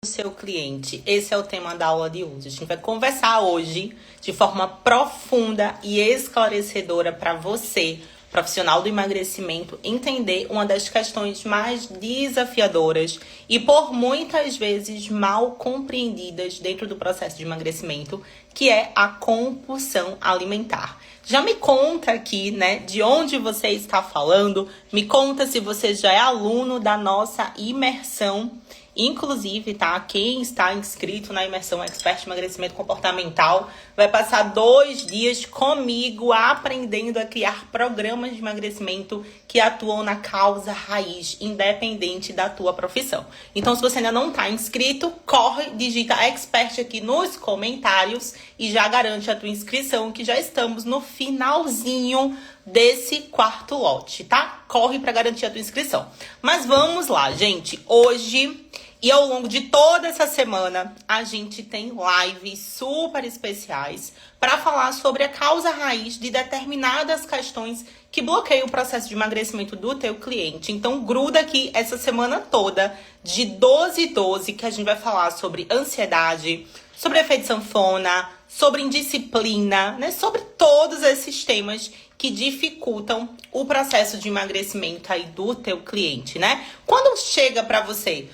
Seu cliente. Esse é o tema da aula de hoje. A gente vai conversar hoje de forma profunda e esclarecedora para você, profissional do emagrecimento, entender uma das questões mais desafiadoras e por muitas vezes mal compreendidas dentro do processo de emagrecimento, que é a compulsão alimentar. Já me conta aqui, né, de onde você está falando, me conta se você já é aluno da nossa imersão. Inclusive, tá? Quem está inscrito na imersão Expert Emagrecimento Comportamental vai passar 2 dias comigo aprendendo a criar programas de emagrecimento que atuam na causa raiz, independente da tua profissão. Então, se você ainda não está inscrito, corre, digita Expert aqui nos comentários e já garante a tua inscrição, que já estamos no finalzinho desse 4º lote, tá? Corre para garantir a tua inscrição. Mas vamos lá, gente. Hoje e ao longo de toda essa semana, a gente tem lives super especiais para falar sobre a causa raiz de determinadas questões que bloqueiam o processo de emagrecimento do teu cliente. Então, gruda aqui essa semana toda, de 12/12, que a gente vai falar sobre ansiedade, sobre efeito sanfona, sobre indisciplina, né? Sobre todos esses temas que dificultam o processo de emagrecimento aí do teu cliente, né? Quando chega para você,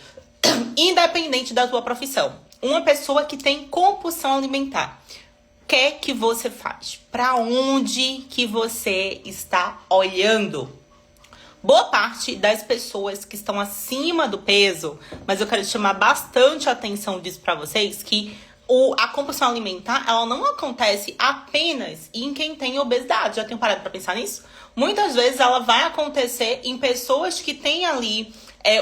independente da tua profissão, uma pessoa que tem compulsão alimentar, o que você faz? Para onde que você está olhando? Boa parte das pessoas que estão acima do peso, mas eu quero chamar bastante a atenção disso para vocês, que a compulsão alimentar, ela não acontece apenas em quem tem obesidade. Já tenho parado para pensar nisso? Muitas vezes ela vai acontecer em pessoas que têm ali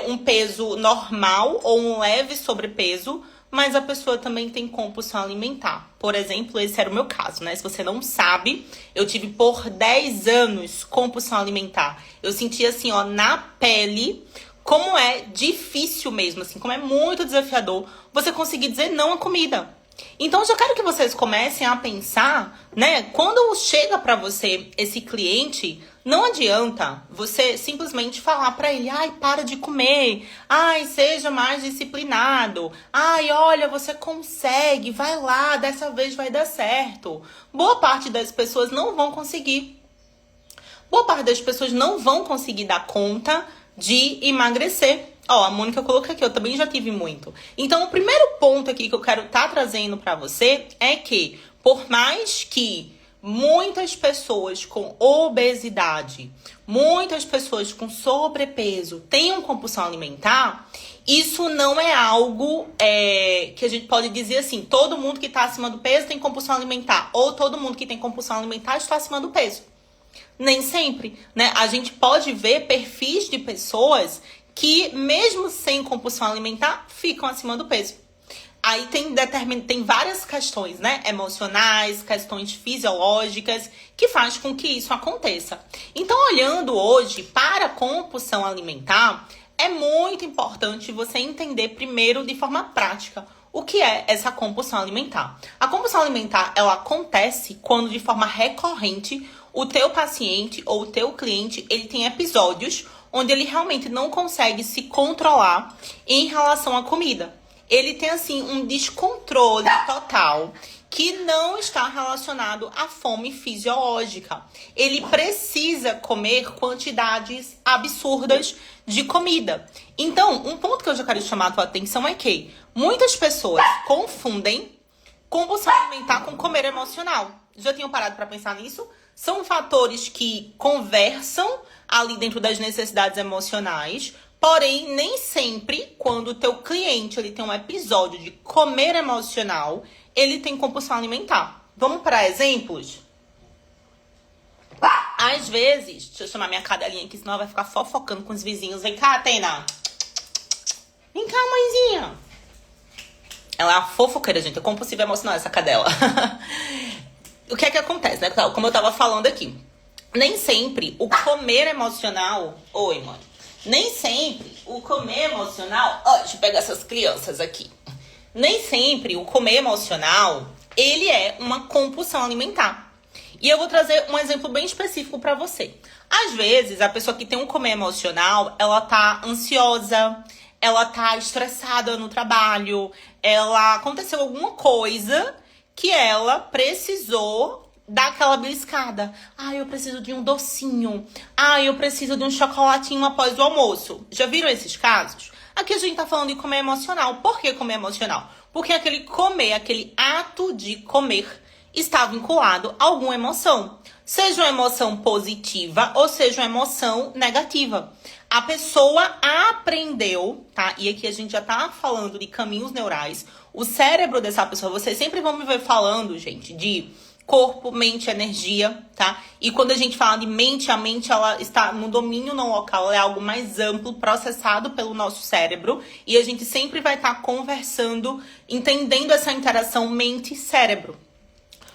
um peso normal ou um leve sobrepeso, mas a pessoa também tem compulsão alimentar. Por exemplo, esse era o meu caso, né? Se você não sabe, eu tive por 10 anos compulsão alimentar. Eu sentia assim, ó, na pele, como é difícil mesmo, assim, como é muito desafiador você conseguir dizer não à comida. Então, eu já quero que vocês comecem a pensar, né? Quando chega para você esse cliente, não adianta você simplesmente falar para ele: ai, para de comer, ai, seja mais disciplinado, ai, olha, você consegue, vai lá, dessa vez vai dar certo. Boa parte das pessoas não vão conseguir. Boa parte das pessoas não vão conseguir dar conta de emagrecer. Ó, a Mônica colocou aqui, eu também já tive muito. Então, o primeiro ponto aqui que eu quero estar trazendo para você é que, por mais que muitas pessoas com obesidade, muitas pessoas com sobrepeso tenham compulsão alimentar, isso não é algo que a gente pode dizer assim: todo mundo que está acima do peso tem compulsão alimentar, ou todo mundo que tem compulsão alimentar está acima do peso. Nem sempre, né? A gente pode ver perfis de pessoas que, mesmo sem compulsão alimentar, ficam acima do peso. Aí tem várias questões, né? Emocionais, questões fisiológicas, que faz com que isso aconteça. Então, olhando hoje para a compulsão alimentar, é muito importante você entender primeiro, de forma prática, o que é essa compulsão alimentar. A compulsão alimentar, ela acontece quando, de forma recorrente, o teu paciente ou o teu cliente, ele tem episódios onde ele realmente não consegue se controlar em relação à comida. Ele tem, assim, um descontrole total que não está relacionado à fome fisiológica. Ele precisa comer quantidades absurdas de comida. Então, um ponto que eu já quero chamar a tua atenção é que muitas pessoas confundem compulsão alimentar com comer emocional. Já tinham parado para pensar nisso? São fatores que conversam ali dentro das necessidades emocionais, porém, nem sempre, quando o teu cliente ele tem um episódio de comer emocional, ele tem compulsão alimentar. Vamos para exemplos? Às vezes, deixa eu chamar minha cadelinha aqui, senão ela vai ficar fofocando com os vizinhos. Vem cá, Atena. Vem cá, mãezinha. Ela é uma fofoqueira, gente. É compulsiva emocional essa cadela. O que é que acontece, né? Como eu tava falando aqui. Nem sempre o comer emocional... Oi, mãe. Nem sempre o comer emocional... Ó, deixa eu pegar essas crianças aqui. Nem sempre o comer emocional, ele é uma compulsão alimentar. E eu vou trazer um exemplo bem específico pra você. Às vezes, a pessoa que tem um comer emocional, ela tá ansiosa, ela tá estressada no trabalho, aconteceu alguma coisa que ela precisou dar aquela beliscada. Eu preciso de um docinho. Eu preciso de um chocolatinho após o almoço. Já viram esses casos? Aqui a gente tá falando de comer emocional. Por que comer emocional? Porque aquele comer, aquele ato de comer, está vinculado a alguma emoção. Seja uma emoção positiva ou seja uma emoção negativa. A pessoa aprendeu, tá? E aqui a gente já tá falando de caminhos neurais. O cérebro dessa pessoa, vocês sempre vão me ver falando, gente, de corpo, mente, energia, tá? E quando a gente fala de mente, a mente, ela está no domínio não local, ela é algo mais amplo, processado pelo nosso cérebro. E a gente sempre vai estar conversando, entendendo essa interação mente-cérebro.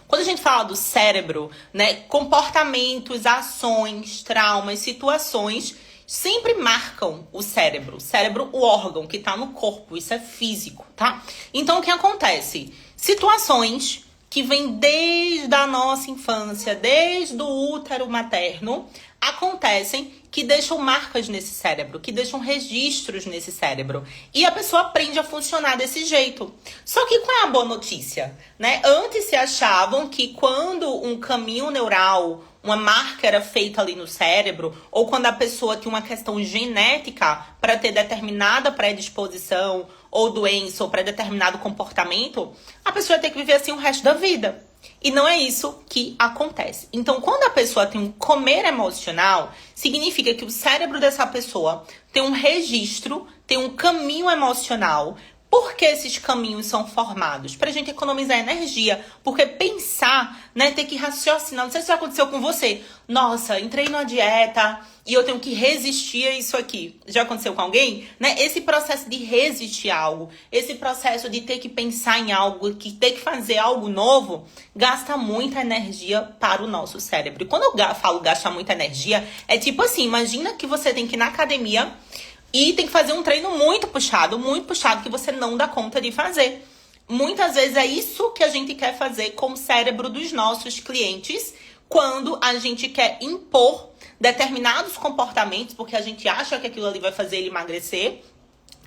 Quando a gente fala do cérebro, né, comportamentos, ações, traumas, situações sempre marcam o cérebro. O cérebro, o órgão que tá no corpo, isso é físico, tá? Então, o que acontece? Situações que vêm desde a nossa infância, desde o útero materno, acontecem que deixam marcas nesse cérebro, que deixam registros nesse cérebro. E a pessoa aprende a funcionar desse jeito. Só que qual é a boa notícia? Né? Antes se achavam que quando um caminho neural, uma marca era feita ali no cérebro, ou quando a pessoa tinha uma questão genética para ter determinada predisposição, ou doença, ou para determinado comportamento, a pessoa ia ter que viver assim o resto da vida. E não é isso que acontece. Então, quando a pessoa tem um comer emocional, significa que o cérebro dessa pessoa tem um registro, tem um caminho emocional. Por que esses caminhos são formados? Pra gente economizar energia. Porque pensar, né, ter que raciocinar. Não sei se já aconteceu com você. Nossa, entrei numa dieta e eu tenho que resistir a isso aqui. Já aconteceu com alguém? Né? Esse processo de resistir a algo, esse processo de ter que pensar em algo, que ter que fazer algo novo, gasta muita energia para o nosso cérebro. E quando eu falo gastar muita energia, é tipo assim, imagina que você tem que ir na academia e tem que fazer um treino muito puxado que você não dá conta de fazer. Muitas vezes é isso que a gente quer fazer com o cérebro dos nossos clientes quando a gente quer impor determinados comportamentos, porque a gente acha que aquilo ali vai fazer ele emagrecer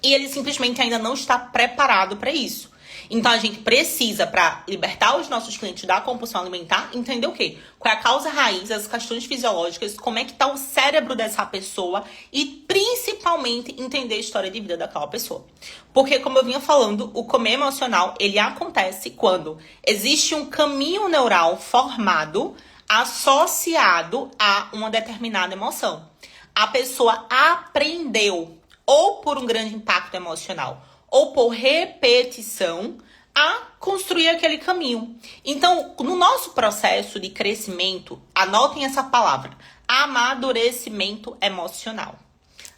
e ele simplesmente ainda não está preparado para isso. Então, a gente precisa, para libertar os nossos clientes da compulsão alimentar, entender o quê? Qual é a causa raiz, as questões fisiológicas, como é que está o cérebro dessa pessoa e, principalmente, entender a história de vida daquela pessoa. Porque, como eu vinha falando, o comer emocional, ele acontece quando existe um caminho neural formado associado a uma determinada emoção. A pessoa aprendeu, ou por um grande impacto emocional, ou por repetição, a construir aquele caminho. Então, no nosso processo de crescimento, anotem essa palavra, amadurecimento emocional.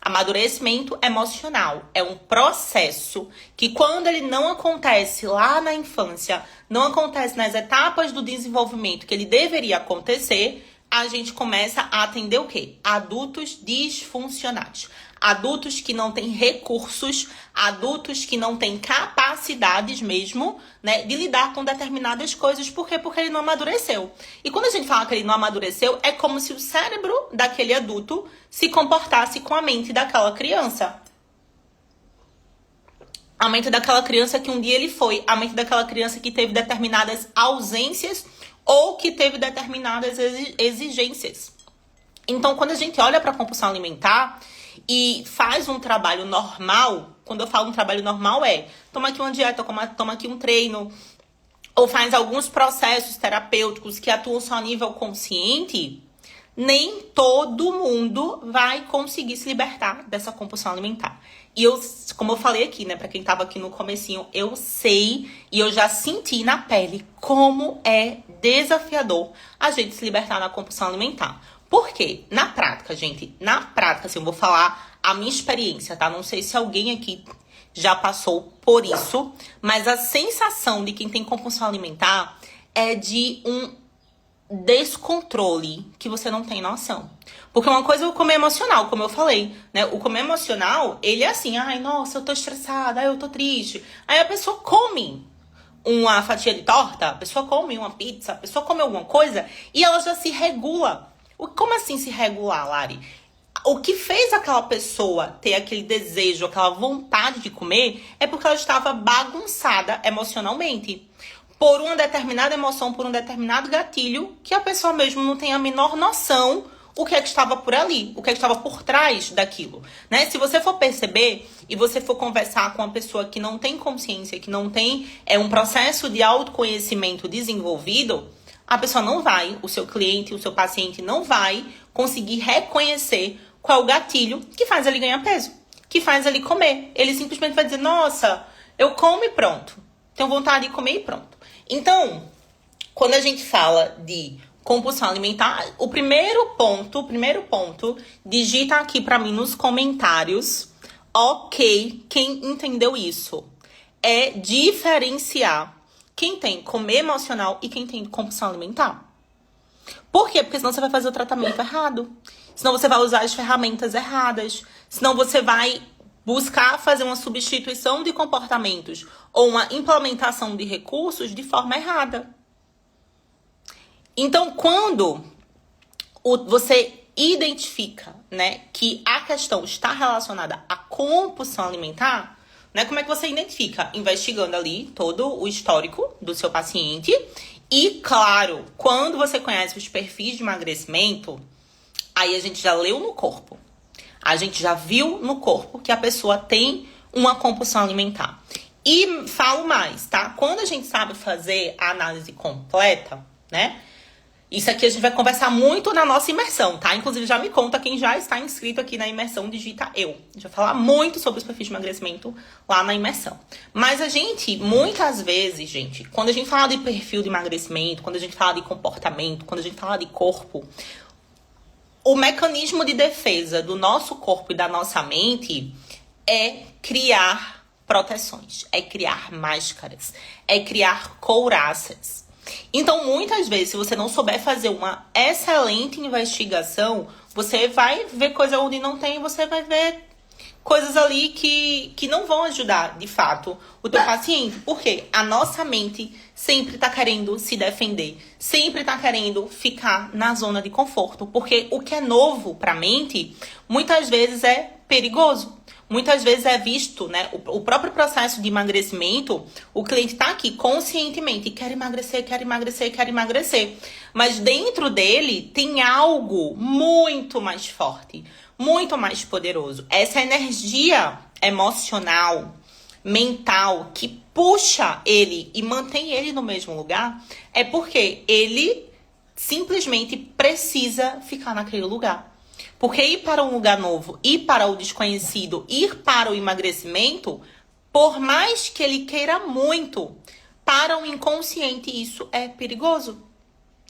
Amadurecimento emocional é um processo que, quando ele não acontece lá na infância, não acontece nas etapas do desenvolvimento que ele deveria acontecer, a gente começa a atender o quê? Adultos disfuncionais. Adultos que não têm recursos, adultos que não têm capacidades mesmo, né, de lidar com determinadas coisas. Por quê? Porque ele não amadureceu. E quando a gente fala que ele não amadureceu, é como se o cérebro daquele adulto se comportasse com a mente daquela criança. A mente daquela criança que um dia ele foi. A mente daquela criança que teve determinadas ausências ou que teve determinadas exigências. Então, quando a gente olha para a compulsão alimentar e faz um trabalho normal, quando eu falo um trabalho normal toma aqui uma dieta, toma aqui um treino, ou faz alguns processos terapêuticos que atuam só a nível consciente, nem todo mundo vai conseguir se libertar dessa compulsão alimentar. E eu, como eu falei aqui, né, pra quem tava aqui no comecinho, eu sei e eu já senti na pele como é desafiador a gente se libertar da compulsão alimentar. Por quê? Na prática, gente, assim, eu vou falar a minha experiência, tá? Não sei se alguém aqui já passou por isso, mas a sensação de quem tem compulsão alimentar é de um descontrole que você não tem noção. Porque uma coisa é o comer emocional, como eu falei, né? O comer emocional, ele é assim, ai, nossa, eu tô estressada, ai, eu tô triste. Aí a pessoa come uma fatia de torta, a pessoa come uma pizza, a pessoa come alguma coisa e ela já se regula. Como assim se regular, Lari? O que fez aquela pessoa ter aquele desejo, aquela vontade de comer, é porque ela estava bagunçada emocionalmente. Por uma determinada emoção, por um determinado gatilho, que a pessoa mesmo não tem a menor noção o que é que estava por ali, o que é que estava por trás daquilo, né? Se você for perceber e você for conversar com uma pessoa que não tem consciência, que não tem um processo de autoconhecimento desenvolvido, a pessoa não vai, o seu cliente, o seu paciente não vai conseguir reconhecer qual é o gatilho que faz ele ganhar peso, que faz ele comer. Ele simplesmente vai dizer, nossa, eu como e pronto. Tenho vontade de comer e pronto. Então, quando a gente fala de compulsão alimentar, o primeiro ponto, digita aqui pra mim nos comentários, ok, quem entendeu isso, é diferenciar quem tem comer emocional e quem tem compulsão alimentar. Por quê? Porque senão você vai fazer o tratamento errado. Senão você vai usar as ferramentas erradas. Senão você vai buscar fazer uma substituição de comportamentos ou uma implementação de recursos de forma errada. Então, quando você identifica, né, que a questão está relacionada à compulsão alimentar, né, como é que você identifica? Investigando ali todo o histórico do seu paciente. E, claro, quando você conhece os perfis de emagrecimento, aí a gente já leu no corpo. A gente já viu no corpo que a pessoa tem uma compulsão alimentar. E falo mais, tá? Quando a gente sabe fazer a análise completa, né? Isso aqui a gente vai conversar muito na nossa imersão, tá? Inclusive, já me conta quem já está inscrito aqui na imersão, digita eu. A gente vai falar muito sobre os perfis de emagrecimento lá na imersão. Mas a gente, muitas vezes, gente, quando a gente fala de perfil de emagrecimento, quando a gente fala de comportamento, quando a gente fala de corpo, o mecanismo de defesa do nosso corpo e da nossa mente é criar proteções, é criar máscaras, é criar couraças. Então, muitas vezes, se você não souber fazer uma excelente investigação, você vai ver coisa onde não tem, você vai ver coisas ali que não vão ajudar, de fato, o teu paciente. Porque a nossa mente sempre tá querendo se defender, sempre tá querendo ficar na zona de conforto. Porque o que é novo pra mente, muitas vezes é perigoso. Muitas vezes é visto, né? O próprio processo de emagrecimento, o cliente tá aqui conscientemente, quer emagrecer, quer emagrecer, quer emagrecer. Mas dentro dele tem algo muito mais forte, muito mais poderoso. Essa energia emocional, mental, que puxa ele e mantém ele no mesmo lugar, é porque ele simplesmente precisa ficar naquele lugar. Porque ir para um lugar novo, ir para o desconhecido, ir para o emagrecimento, por mais que ele queira muito, para o inconsciente isso é perigoso.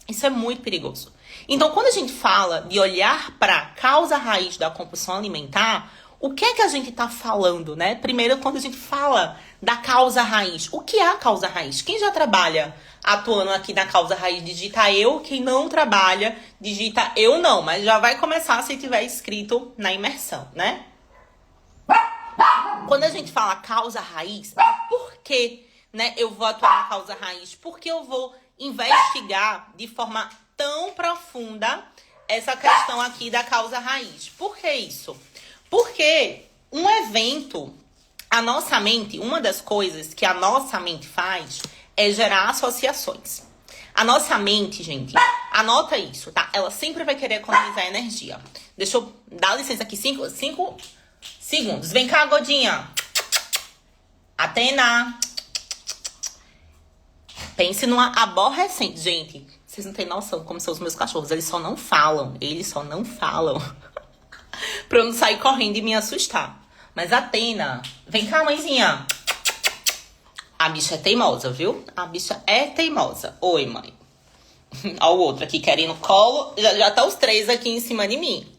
Isso é muito perigoso. Então, quando a gente fala de olhar para a causa raiz da compulsão alimentar, o que é que a gente está falando, né? Primeiro, quando a gente fala da causa raiz, o que é a causa raiz? Quem já trabalha atuando aqui na causa raiz, digita eu. Quem não trabalha, digita eu não. Mas já vai começar se tiver escrito na imersão, né? Quando a gente fala causa raiz, por que, né, eu vou atuar na causa raiz? Porque eu vou investigar de forma tão profunda essa questão aqui da causa raiz. Por que isso? Porque um evento, a nossa mente, uma das coisas que a nossa mente faz é gerar associações. A nossa mente, gente, anota isso, tá? Ela sempre vai querer economizar energia. Deixa eu dar licença aqui, 5 segundos. Vem cá, Godinha. Atena. Pense numa aborrecente. Gente, vocês não têm noção como são os meus cachorros. Eles só não falam. Pra eu não sair correndo e me assustar. Mas Atena, vem cá, mãezinha. A bicha é teimosa, viu? A bicha é teimosa. Oi, mãe. Ó o outro aqui querendo colo. Já tá os 3 aqui em cima de mim.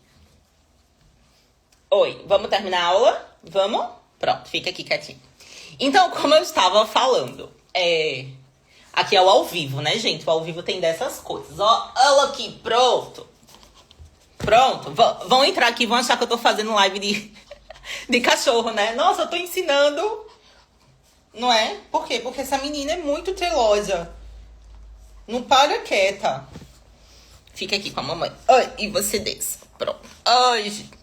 Oi, vamos terminar a aula? Vamos? Pronto, fica aqui quietinho. Então, como eu estava falando, aqui é o ao vivo, né, gente? O ao vivo tem dessas coisas. Ó, ela aqui, pronto. Pronto, vão entrar aqui, vão achar que eu tô fazendo live de cachorro, né? Nossa, eu tô ensinando, não é? Por quê? Porque essa menina é muito teimosa. Não para quieta. Fica aqui com a mamãe. Ai, e você desce. Pronto. Ai, gente.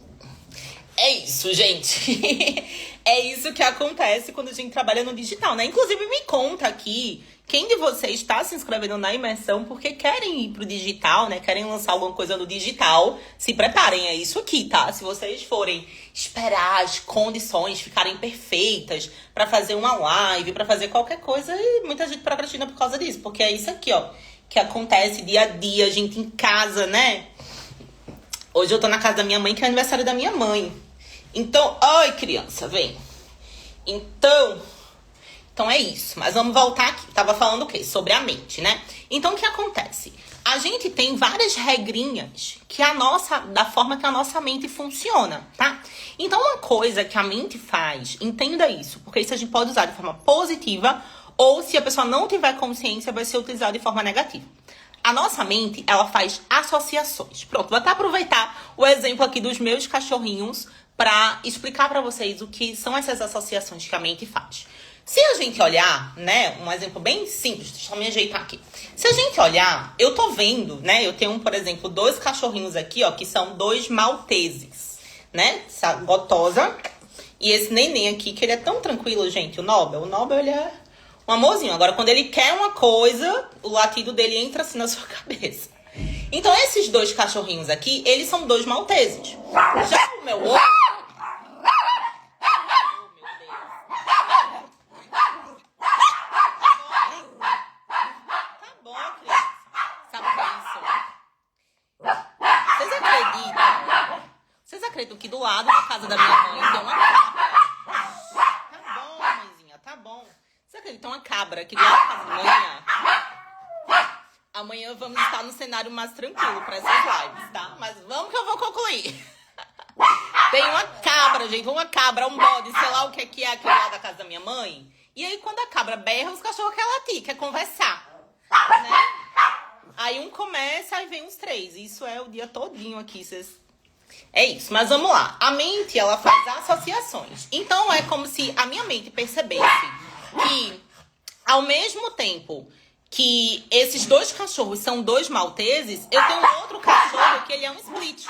É isso, gente. É isso que acontece quando a gente trabalha no digital, né? Inclusive, me conta aqui, quem de vocês está se inscrevendo na imersão porque querem ir pro digital, né? Querem lançar alguma coisa no digital. Se preparem, é isso aqui, tá? Se vocês forem esperar as condições ficarem perfeitas pra fazer uma live, pra fazer qualquer coisa, e muita gente procrastina por causa disso. Porque é isso aqui, ó, que acontece dia a dia, a gente em casa, né? Hoje eu tô na casa da minha mãe, que é aniversário da minha mãe. Então, ai, criança, vem. Então é isso. Mas vamos voltar aqui. Tava falando o quê? Sobre a mente, né? Então, o que acontece? A gente tem várias regrinhas da forma que a nossa mente funciona, tá? Então, uma coisa que a mente faz, entenda isso, porque isso a gente pode usar de forma positiva, ou se a pessoa não tiver consciência, vai ser utilizado de forma negativa. A nossa mente, ela faz associações. Pronto, vou até aproveitar o exemplo aqui dos meus cachorrinhos para explicar para vocês o que são essas associações que a mente faz. Se a gente olhar, né, um exemplo bem simples, deixa eu me ajeitar aqui. Se a gente olhar, eu tô vendo, né, eu tenho, por exemplo, 2 cachorrinhos aqui, ó, que são 2 malteses, né, essa gotosa e esse neném aqui, que ele é tão tranquilo, gente, o Nobel, ele é um amorzinho. Agora, quando ele quer uma coisa, o latido dele entra assim na sua cabeça. Então, esses 2 cachorrinhos aqui, eles são 2 malteses. Já o meu outro... Oh, meu Deus. Tá bom, criança. Sabe o que é isso? Vocês acreditam? Vocês acreditam que do lado da casa da minha mãe tem uma cabra? Tá bom, mãezinha, tá bom. Vocês acreditam? Uma cabra aqui do lado da casa da minha? Amanhã vamos estar no cenário mais tranquilo para essas lives, tá? Mas vamos que eu vou concluir. Tem uma cabra, gente, um bode, sei lá o que é aquele lá da casa da minha mãe. E aí, quando a cabra berra, os cachorros querem latir, quer conversar, né? Aí um começa, aí vem uns 3. Isso é o dia todinho aqui, vocês... É isso, mas vamos lá. A mente, ela faz associações. Então, é como se a minha mente percebesse que, ao mesmo tempo que esses 2 cachorros são 2 malteses, eu tenho um outro cachorro que ele é um split.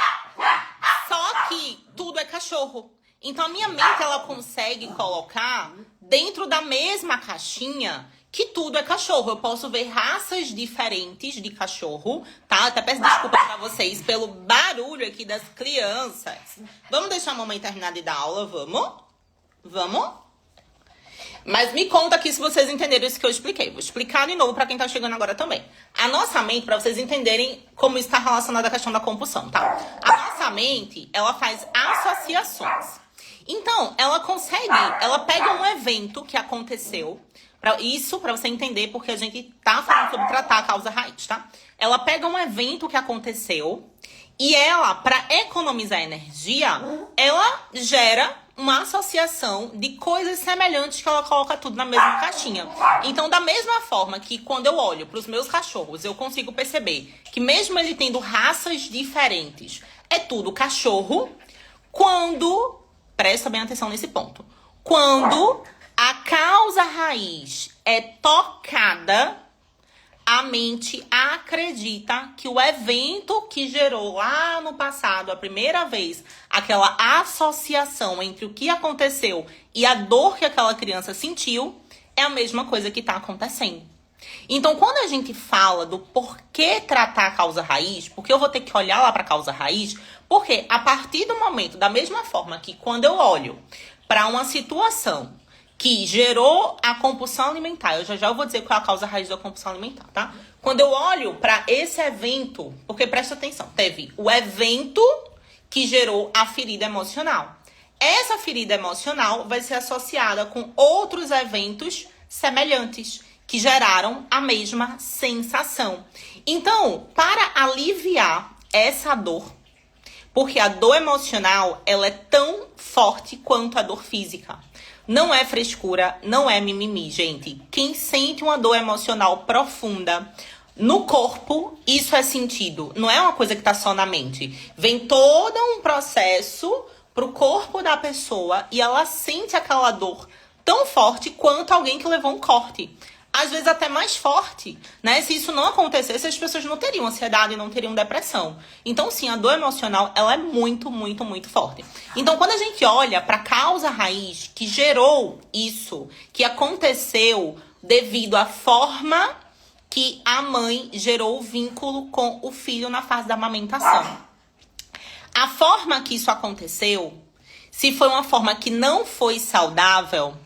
Só que tudo é cachorro. Então, a minha mente, ela consegue colocar dentro da mesma caixinha que tudo é cachorro. Eu posso ver raças diferentes de cachorro, tá? Até peço desculpa pra vocês pelo barulho aqui das crianças. Vamos deixar a mamãe terminar de dar aula, vamos? Vamos? Mas me conta aqui se vocês entenderam isso que eu expliquei. Vou explicar de novo para quem tá chegando agora também. A nossa mente, para vocês entenderem como está relacionada à questão da compulsão, tá? A nossa mente, ela faz associações. Então, ela pega um evento que aconteceu, isso para você entender, porque a gente tá falando sobre tratar a causa raiz, tá? Ela pega um evento que aconteceu e ela, para economizar energia, ela gera uma associação de coisas semelhantes que ela coloca tudo na mesma caixinha. Então, da mesma forma que quando eu olho para os meus cachorros, eu consigo perceber que mesmo ele tendo raças diferentes, é tudo cachorro, presta bem atenção nesse ponto, quando a causa raiz é tocada, a mente acredita que o evento que gerou lá no passado, a primeira vez, aquela associação entre o que aconteceu e a dor que aquela criança sentiu, é a mesma coisa que está acontecendo. Então, quando a gente fala do porquê tratar a causa raiz, porque eu vou ter que olhar lá para a causa raiz, porque a partir do momento, da mesma forma que quando eu olho para uma situação que gerou a compulsão alimentar, eu já vou dizer qual é a causa raiz da compulsão alimentar, tá? Quando eu olho para esse evento, porque presta atenção, teve o evento que gerou a ferida emocional. Essa ferida emocional vai ser associada com outros eventos semelhantes que geraram a mesma sensação. Então, para aliviar essa dor, porque a dor emocional, ela é tão forte quanto a dor física. Não é frescura, não é mimimi, gente. Quem sente uma dor emocional profunda no corpo, isso é sentido. Não é uma coisa que tá só na mente. Vem todo um processo pro corpo da pessoa e ela sente aquela dor tão forte quanto alguém que levou um corte. às vezes até mais forte, né? Se isso não acontecesse, as pessoas não teriam ansiedade, não teriam depressão. Então, sim, a dor emocional, ela é muito, muito, muito forte. Então, quando a gente olha para a causa raiz que gerou isso, que aconteceu devido à forma que a mãe gerou o vínculo com o filho na fase da amamentação. A forma que isso aconteceu, se foi uma forma que não foi saudável,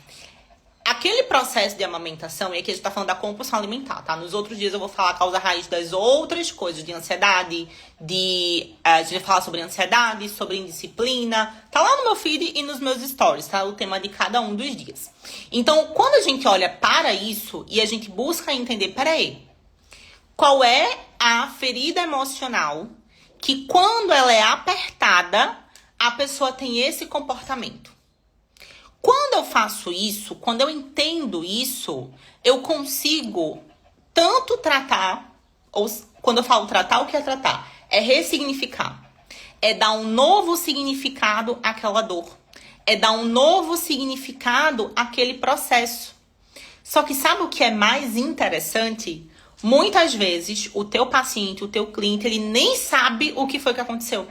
aquele processo de amamentação, e aqui a gente tá falando da compulsão alimentar, tá? Nos outros dias eu vou falar a causa raiz das outras coisas, de ansiedade, a gente vai falar sobre ansiedade, sobre indisciplina. Tá lá no meu feed e nos meus stories, tá? O tema de cada um dos dias. Então, quando a gente olha para isso e a gente busca entender, peraí, qual é a ferida emocional que quando ela é apertada, a pessoa tem esse comportamento? Quando eu faço isso, quando eu entendo isso, eu consigo tanto tratar, ou quando eu falo tratar, o que é tratar? É ressignificar. É dar um novo significado àquela dor. É dar um novo significado àquele processo. Só que sabe o que é mais interessante? Muitas vezes, o teu paciente, o teu cliente, ele nem sabe o que foi que aconteceu.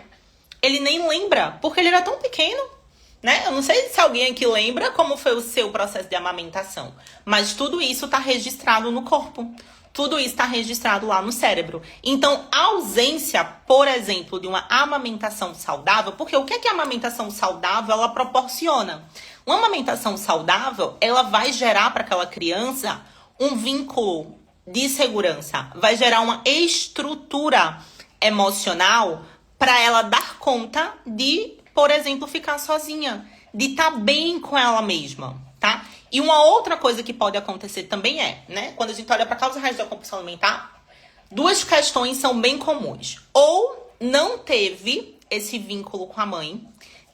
Ele nem lembra, porque ele era tão pequeno. Né? Eu não sei se alguém aqui lembra como foi o seu processo de amamentação, mas tudo isso está registrado no corpo. Tudo isso está registrado lá no cérebro. Então, a ausência, por exemplo, de uma amamentação saudável, porque o que é que a amamentação saudável ela proporciona? Uma amamentação saudável, ela vai gerar para aquela criança um vínculo de segurança, vai gerar uma estrutura emocional para ela dar conta de, por exemplo, ficar sozinha, de estar bem com ela mesma, tá? E uma outra coisa que pode acontecer também é, né? Quando a gente olha para a causa raiz da compulsão alimentar, duas questões são bem comuns. Ou não teve esse vínculo com a mãe,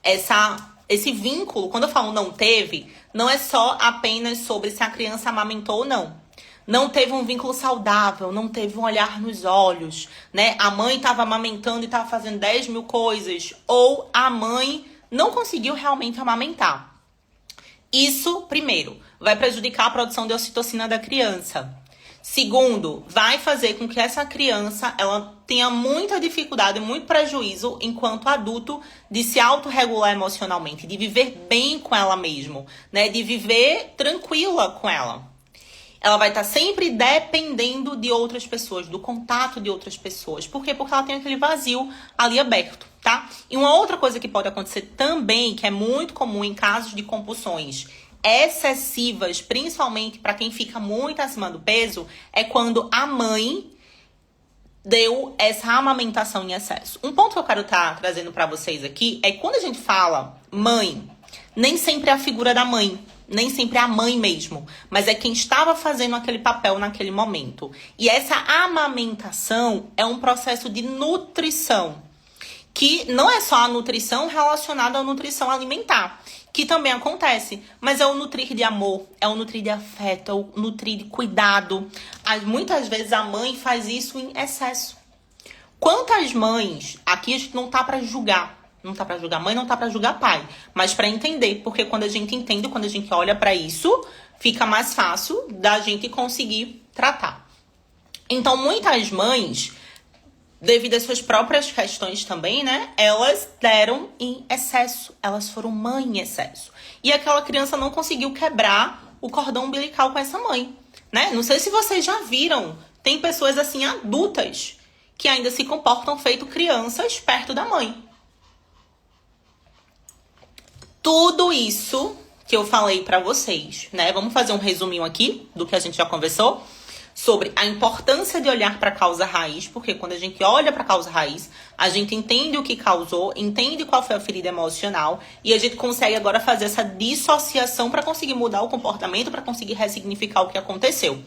esse vínculo, quando eu falo não teve, não é só apenas sobre se a criança amamentou ou não. Não teve um vínculo saudável, não teve um olhar nos olhos, né? A mãe estava amamentando e estava fazendo 10 mil coisas. Ou a mãe não conseguiu realmente amamentar. Isso, primeiro, vai prejudicar a produção de ocitocina da criança. Segundo, vai fazer com que essa criança ela tenha muita dificuldade, muito prejuízo enquanto adulto de se autorregular emocionalmente, de viver bem com ela mesma, né? De viver tranquila com ela. Ela vai estar sempre dependendo de outras pessoas, do contato de outras pessoas. Por quê? Porque ela tem aquele vazio ali aberto, tá? E uma outra coisa que pode acontecer também, que é muito comum em casos de compulsões excessivas, principalmente para quem fica muito acima do peso, é quando a mãe deu essa amamentação em excesso. Um ponto que eu quero estar trazendo para vocês aqui é que quando a gente fala mãe, nem sempre é a figura da mãe. Nem sempre é a mãe mesmo, mas é quem estava fazendo aquele papel naquele momento. E essa amamentação é um processo de nutrição, que não é só a nutrição relacionada à nutrição alimentar, que também acontece, mas é o nutrir de amor, é o nutrir de afeto, é o nutrir de cuidado. Muitas vezes a mãe faz isso em excesso. Quantas mães, aqui a gente não tá para julgar, não tá pra julgar mãe, não tá pra julgar pai. Mas pra entender, porque quando a gente entende, quando a gente olha pra isso, fica mais fácil da gente conseguir tratar. Então, muitas mães, devido às suas próprias questões também, né? Elas deram em excesso. Elas foram mãe em excesso. E aquela criança não conseguiu quebrar o cordão umbilical com essa mãe, né? Não sei se vocês já viram. Tem pessoas, assim, adultas, que ainda se comportam feito crianças perto da mãe. Tudo isso que eu falei pra vocês, né? Vamos fazer um resuminho aqui do que a gente já conversou sobre a importância de olhar para a causa raiz, porque quando a gente olha para a causa raiz, a gente entende o que causou, entende qual foi a ferida emocional e a gente consegue agora fazer essa dissociação para conseguir mudar o comportamento, para conseguir ressignificar o que aconteceu.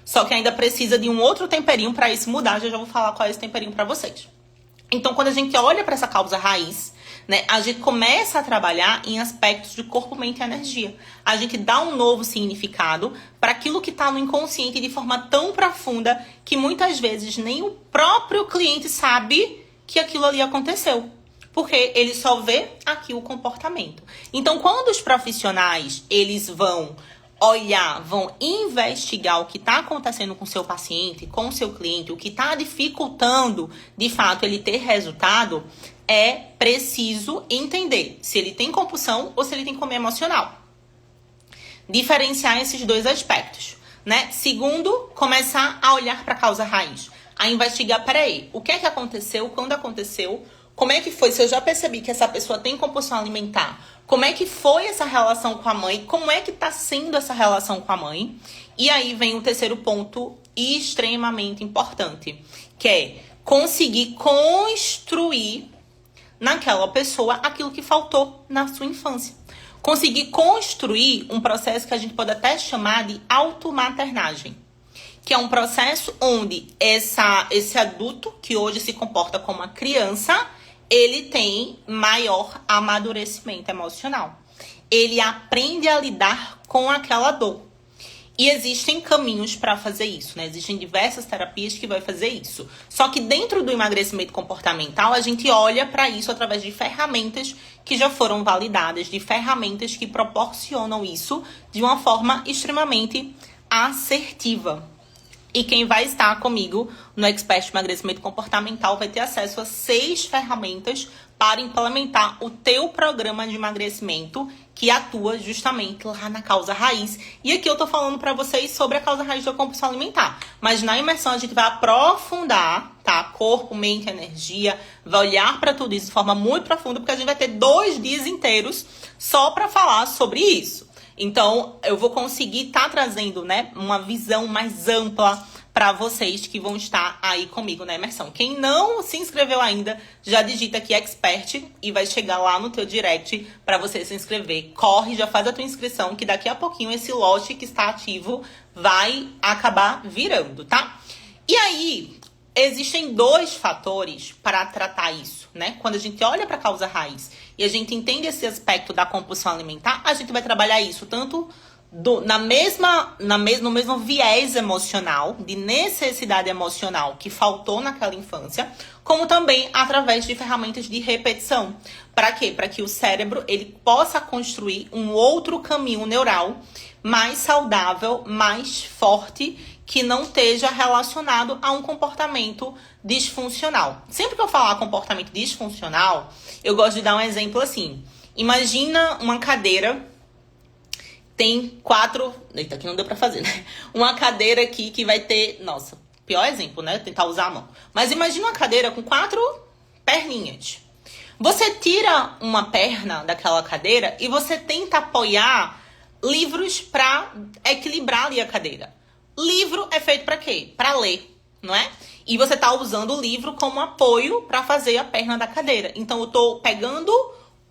Só que ainda precisa de um outro temperinho para isso mudar, já vou falar qual é esse temperinho para vocês. Então, quando a gente olha para essa causa raiz, né, a gente começa a trabalhar em aspectos de corpo, mente e energia. A gente dá um novo significado para aquilo que está no inconsciente de forma tão profunda que muitas vezes nem o próprio cliente sabe que aquilo ali aconteceu. Porque ele só vê aqui o comportamento. Então, quando os profissionais eles vão olhar, vão investigar o que está acontecendo com o seu paciente, com o seu cliente, o que está dificultando, de fato, ele ter resultado, é preciso entender se ele tem compulsão ou se ele tem comia emocional. Diferenciar esses dois aspectos, né? Segundo, começar a olhar para a causa raiz, a investigar, peraí, o que é que aconteceu, quando aconteceu, como é que foi, se eu já percebi que essa pessoa tem compulsão alimentar, como é que foi essa relação com a mãe, como é que está sendo essa relação com a mãe. E aí vem o terceiro ponto extremamente importante, que é conseguir construir naquela pessoa aquilo que faltou na sua infância. Conseguir construir um processo que a gente pode até chamar de automaternagem, que é um processo onde esse adulto, que hoje se comporta como uma criança, ele tem maior amadurecimento emocional. Ele aprende a lidar com aquela dor. E existem caminhos para fazer isso, né? Existem diversas terapias que vão fazer isso. Só que dentro do emagrecimento comportamental, a gente olha para isso através de ferramentas que já foram validadas, de ferramentas que proporcionam isso de uma forma extremamente assertiva. E quem vai estar comigo no Expert Emagrecimento Comportamental vai ter acesso a 6 ferramentas para implementar o teu programa de emagrecimento que atua justamente lá na causa raiz. E aqui eu tô falando para vocês sobre a causa raiz da compulsão alimentar. Mas na imersão a gente vai aprofundar, tá? Corpo, mente, energia, vai olhar para tudo isso de forma muito profunda, porque a gente vai ter 2 dias inteiros só para falar sobre isso. Então, eu vou conseguir estar trazendo, né, uma visão mais ampla para vocês que vão estar aí comigo na imersão. Quem não se inscreveu ainda, já digita aqui Expert e vai chegar lá no teu direct para você se inscrever. Corre, já faz a tua inscrição, que daqui a pouquinho esse lote que está ativo vai acabar virando, tá? E aí, existem 2 fatores para tratar isso, né? Quando a gente olha para a causa raiz e a gente entende esse aspecto da compulsão alimentar, a gente vai trabalhar isso tanto no mesmo viés emocional, de necessidade emocional que faltou naquela infância, como também através de ferramentas de repetição. Para quê? Para que o cérebro ele possa construir um outro caminho neural mais saudável, mais forte, que não esteja relacionado a um comportamento disfuncional. Sempre que eu falar comportamento disfuncional, eu gosto de dar um exemplo assim. Imagina uma cadeira, tem 4... Eita, aqui não deu pra fazer, né? Uma cadeira aqui que vai ter... Nossa, pior exemplo, né? Tentar usar a mão. Mas imagina uma cadeira com 4 perninhas. Você tira uma perna daquela cadeira e você tenta apoiar livros pra equilibrar ali a cadeira. Livro é feito para quê? Para ler, não é? E você tá usando o livro como apoio para fazer a perna da cadeira. Então, eu tô pegando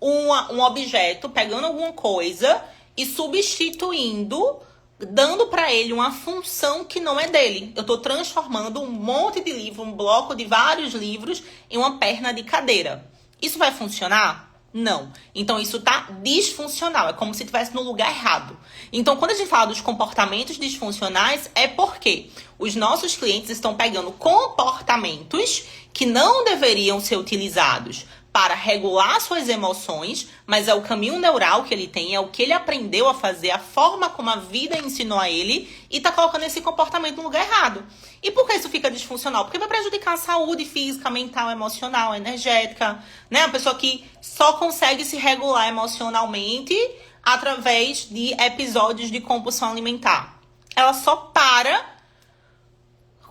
um objeto, pegando alguma coisa e substituindo, dando para ele uma função que não é dele. Eu tô transformando um monte de livro, um bloco de vários livros em uma perna de cadeira. Isso vai funcionar? Não. Então, isso tá disfuncional. É como se estivesse no lugar errado. Então, quando a gente fala dos comportamentos disfuncionais, é porque os nossos clientes estão pegando comportamentos que não deveriam ser utilizados para regular suas emoções, mas é o caminho neural que ele tem, é o que ele aprendeu a fazer, a forma como a vida ensinou a ele, e tá colocando esse comportamento no lugar errado. E por que isso fica disfuncional? Porque vai prejudicar a saúde física, mental, emocional, energética, né? A pessoa que só consegue se regular emocionalmente através de episódios de compulsão alimentar. Ela só para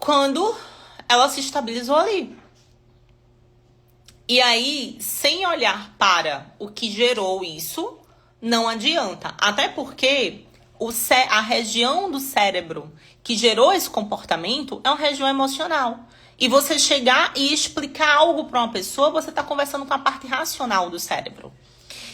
quando ela se estabilizou ali. E aí, sem olhar para o que gerou isso, não adianta. Até porque a região do cérebro que gerou esse comportamento é uma região emocional. E você chegar e explicar algo para uma pessoa, você está conversando com a parte racional do cérebro.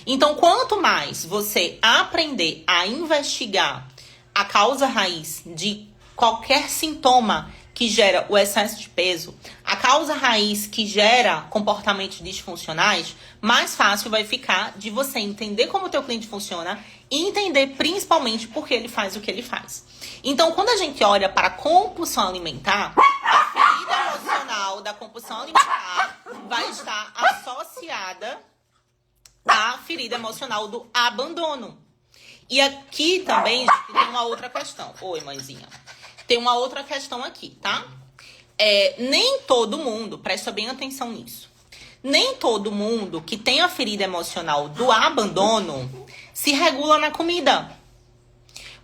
Então, quanto mais você aprender a investigar a causa raiz de qualquer sintoma que gera o excesso de peso, a causa raiz que gera comportamentos disfuncionais, mais fácil vai ficar de você entender como o teu cliente funciona e entender principalmente por que ele faz o que ele faz. Então, quando a gente olha para a compulsão alimentar, a ferida emocional da compulsão alimentar vai estar associada à ferida emocional do abandono. E aqui também, gente, tem uma outra questão. Oi, mãezinha. Tem uma outra questão aqui, tá? Nem todo mundo, presta bem atenção nisso. Nem todo mundo que tem a ferida emocional do abandono se regula na comida.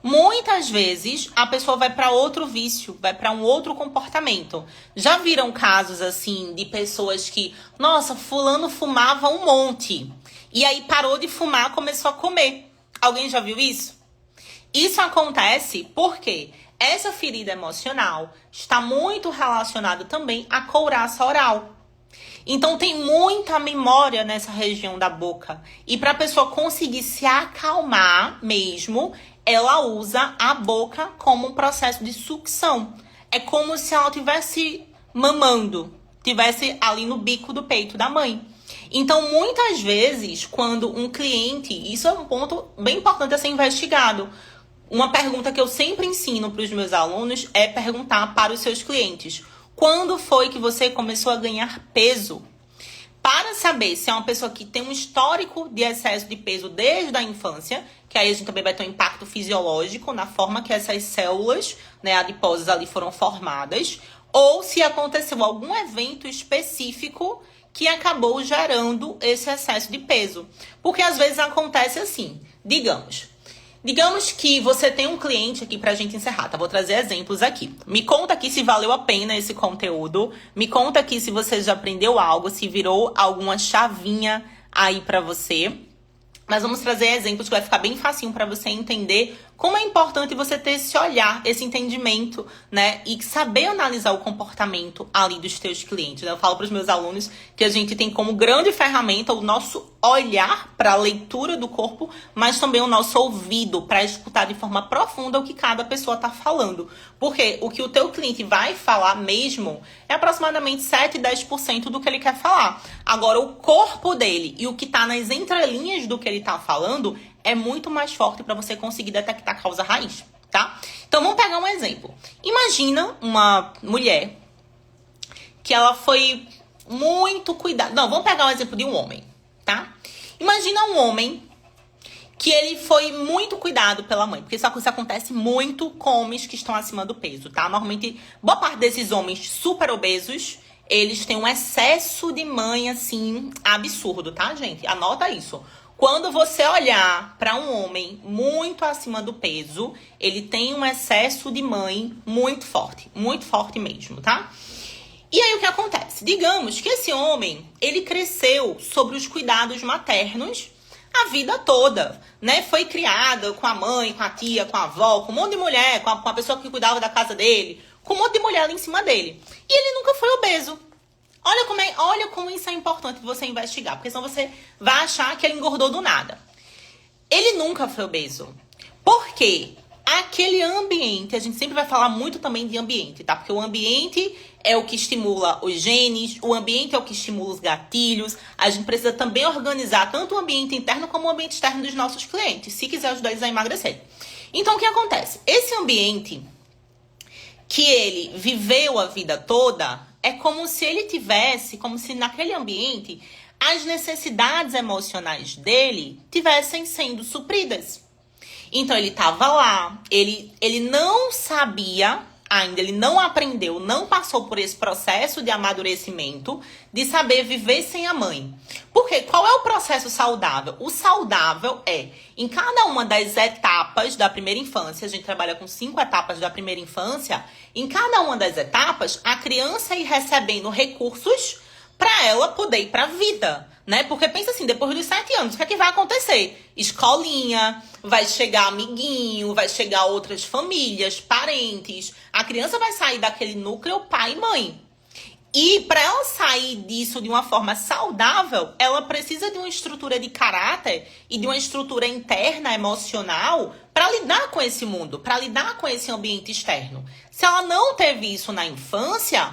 Muitas vezes a pessoa vai para outro vício, vai para um outro comportamento. Já viram casos assim de pessoas que, nossa, fulano fumava um monte e aí parou de fumar, começou a comer. Alguém já viu isso? Isso acontece porque essa ferida emocional está muito relacionada também à couraça oral. Então tem muita memória nessa região da boca. E para a pessoa conseguir se acalmar mesmo, ela usa a boca como um processo de sucção. É como se ela estivesse mamando, estivesse ali no bico do peito da mãe. Então, muitas vezes, quando um cliente... Isso é um ponto bem importante a ser investigado. Uma pergunta que eu sempre ensino para os meus alunos é perguntar para os seus clientes: quando foi que você começou a ganhar peso? Para saber se é uma pessoa que tem um histórico de excesso de peso desde a infância, que aí a gente também vai ter um impacto fisiológico na forma que essas células, né, adiposas ali foram formadas, ou se aconteceu algum evento específico que acabou gerando esse excesso de peso. Porque às vezes acontece assim, Digamos que você tem um cliente aqui pra gente encerrar, tá? Vou trazer exemplos aqui. Me conta aqui se valeu a pena esse conteúdo. Me conta aqui se você já aprendeu algo, se virou alguma chavinha aí pra você. Mas vamos trazer exemplos que vai ficar bem facinho pra você entender como é importante você ter esse olhar, esse entendimento, né? E saber analisar o comportamento ali dos teus clientes, né? Eu falo pros meus alunos que a gente tem como grande ferramenta o nosso olhar para a leitura do corpo, mas também o nosso ouvido para escutar de forma profunda o que cada pessoa está falando. Porque o que o teu cliente vai falar mesmo é aproximadamente 7, 10% do que ele quer falar. Agora, o corpo dele e o que está nas entrelinhas do que ele está falando é muito mais forte para você conseguir detectar a causa raiz, tá? Então, vamos pegar um exemplo. Imagina uma mulher que ela foi muito cuidada. Não, vamos pegar um exemplo de um homem, tá? Imagina um homem que ele foi muito cuidado pela mãe, porque isso acontece muito com homens que estão acima do peso, tá? Normalmente, boa parte desses homens super obesos, eles têm um excesso de mãe, assim, absurdo, tá, gente? Anota isso. Quando você olhar para um homem muito acima do peso, ele tem um excesso de mãe muito forte mesmo, tá? E aí o que acontece? Digamos que esse homem, ele cresceu sobre os cuidados maternos a vida toda, né? Foi criado com a mãe, com a tia, com a avó, com um monte de mulher, com a pessoa que cuidava da casa dele, com um monte de mulher ali em cima dele. E ele nunca foi obeso. Olha como isso é importante você investigar, porque senão você vai achar que ele engordou do nada. Ele nunca foi obeso. Por quê? Aquele ambiente, a gente sempre vai falar muito também de ambiente, tá? Porque o ambiente é o que estimula os genes, o ambiente é o que estimula os gatilhos. A gente precisa também organizar tanto o ambiente interno como o ambiente externo dos nossos clientes, se quiser ajudar eles a emagrecer. Então, o que acontece? Esse ambiente que ele viveu a vida toda, é como se naquele ambiente as necessidades emocionais dele tivessem sendo supridas. Então, ele estava lá, ele não sabia ainda, ele não aprendeu, não passou por esse processo de amadurecimento, de saber viver sem a mãe. Porque qual é o processo saudável? O saudável é, em cada uma das etapas da primeira infância, a gente trabalha com 5 etapas da primeira infância, em cada uma das etapas, a criança ir recebendo recursos para ela poder ir para a vida, né? Porque pensa assim, depois dos 7 anos, o que é que vai acontecer? Escolinha, vai chegar amiguinho, vai chegar outras famílias, parentes. A criança vai sair daquele núcleo pai e mãe. E para ela sair disso de uma forma saudável, ela precisa de uma estrutura de caráter e de uma estrutura interna, emocional, para lidar com esse mundo, para lidar com esse ambiente externo. Se ela não teve isso na infância,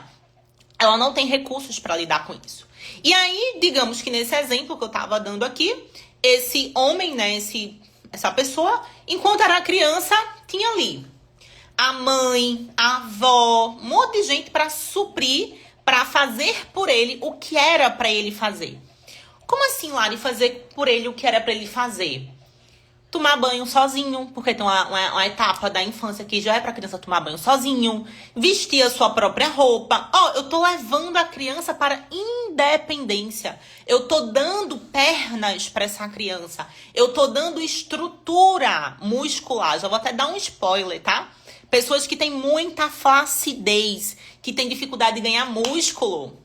ela não tem recursos para lidar com isso. E aí, digamos que nesse exemplo que eu estava dando aqui, esse homem, né, essa pessoa, enquanto era criança, tinha ali a mãe, a avó, um monte de gente para suprir, para fazer por ele o que era para ele fazer. Como assim, Lari, fazer por ele o que era para ele fazer? Tomar banho sozinho, porque tem uma etapa da infância que já é pra criança tomar banho sozinho. Vestir a sua própria roupa. Eu tô levando a criança para independência. Eu tô dando pernas para essa criança. Eu tô dando estrutura muscular. Já vou até dar um spoiler, tá? Pessoas que têm muita flacidez, que têm dificuldade de ganhar músculo.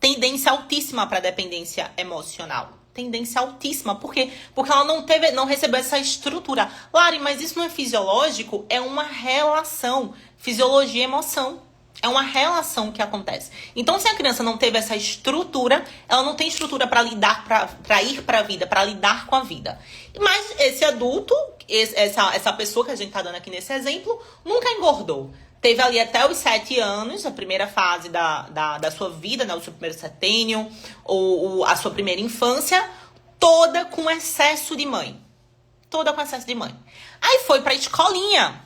Tendência altíssima para dependência emocional. Tendência altíssima. Por quê? Porque ela não recebeu essa estrutura. Lari, mas isso não é fisiológico? É uma relação. Fisiologia e emoção. É uma relação que acontece. Então, se a criança não teve essa estrutura, ela não tem estrutura para lidar, para ir para a vida, para lidar com a vida. Mas esse adulto, essa pessoa que a gente tá dando aqui nesse exemplo, nunca engordou. Teve ali até os 7 anos, a primeira fase da sua vida, né? O seu primeiro setênio, ou a sua primeira infância, toda com excesso de mãe. Toda com excesso de mãe. Aí foi pra escolinha.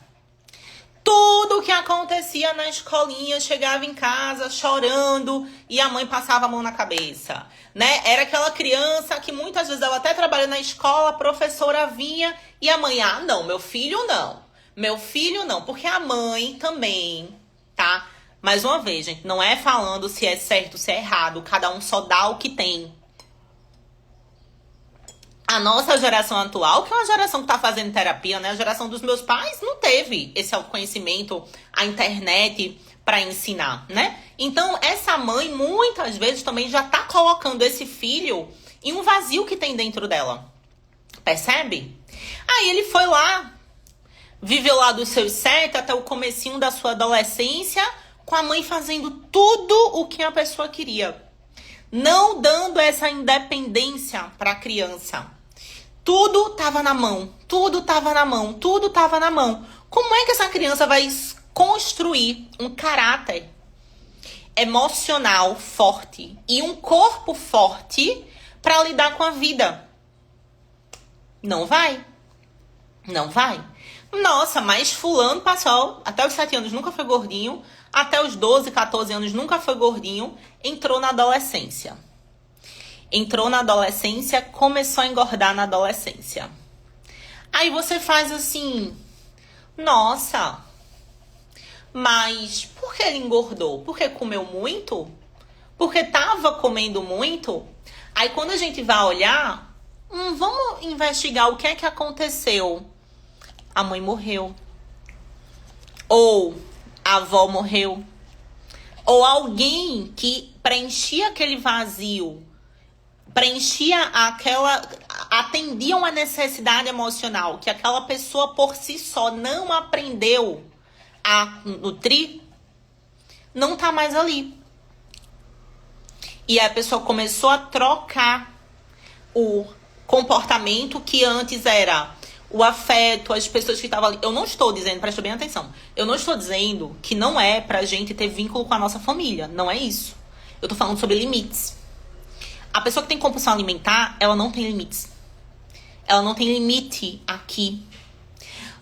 Tudo o que acontecia na escolinha, chegava em casa chorando e a mãe passava a mão na cabeça, né? Era aquela criança que muitas vezes ela até trabalha na escola, a professora vinha e a mãe, não, meu filho não. Meu filho não, porque a mãe também, tá? Mais uma vez, gente, não é falando se é certo, se é errado, cada um só dá o que tem. A nossa geração atual, que é uma geração que tá fazendo terapia, né? A geração dos meus pais não teve esse autoconhecimento, a internet para ensinar, né? Então, essa mãe, muitas vezes, também já tá colocando esse filho em um vazio que tem dentro dela. Percebe? Aí ele foi lá, viveu lá dos seus 7 até o comecinho da sua adolescência, com a mãe fazendo tudo o que a pessoa queria. Não dando essa independência para a criança. Tudo tava na mão, tudo tava na mão, tudo tava na mão. Como é que essa criança vai construir um caráter emocional forte e um corpo forte para lidar com a vida? Não vai. Não vai. Nossa, mas fulano passou, até os 7 anos nunca foi gordinho, até os 12, 14 anos nunca foi gordinho, entrou na adolescência. Entrou na adolescência, começou a engordar na adolescência. Aí você faz assim, nossa, mas por que ele engordou? Porque comeu muito? Porque tava comendo muito? Aí quando a gente vai olhar, vamos investigar o que é que aconteceu. A mãe morreu. Ou a avó morreu. Ou alguém que preenchia aquele vazio, atendia uma necessidade emocional que aquela pessoa por si só não aprendeu a nutrir, não tá mais ali. E a pessoa começou a trocar o comportamento que antes era o afeto, as pessoas que estavam ali. Eu não estou dizendo, presta bem atenção, eu não estou dizendo que não é pra gente ter vínculo com a nossa família. Não é isso. Eu tô falando sobre limites. A pessoa que tem compulsão alimentar, ela não tem limites. Ela não tem limite aqui.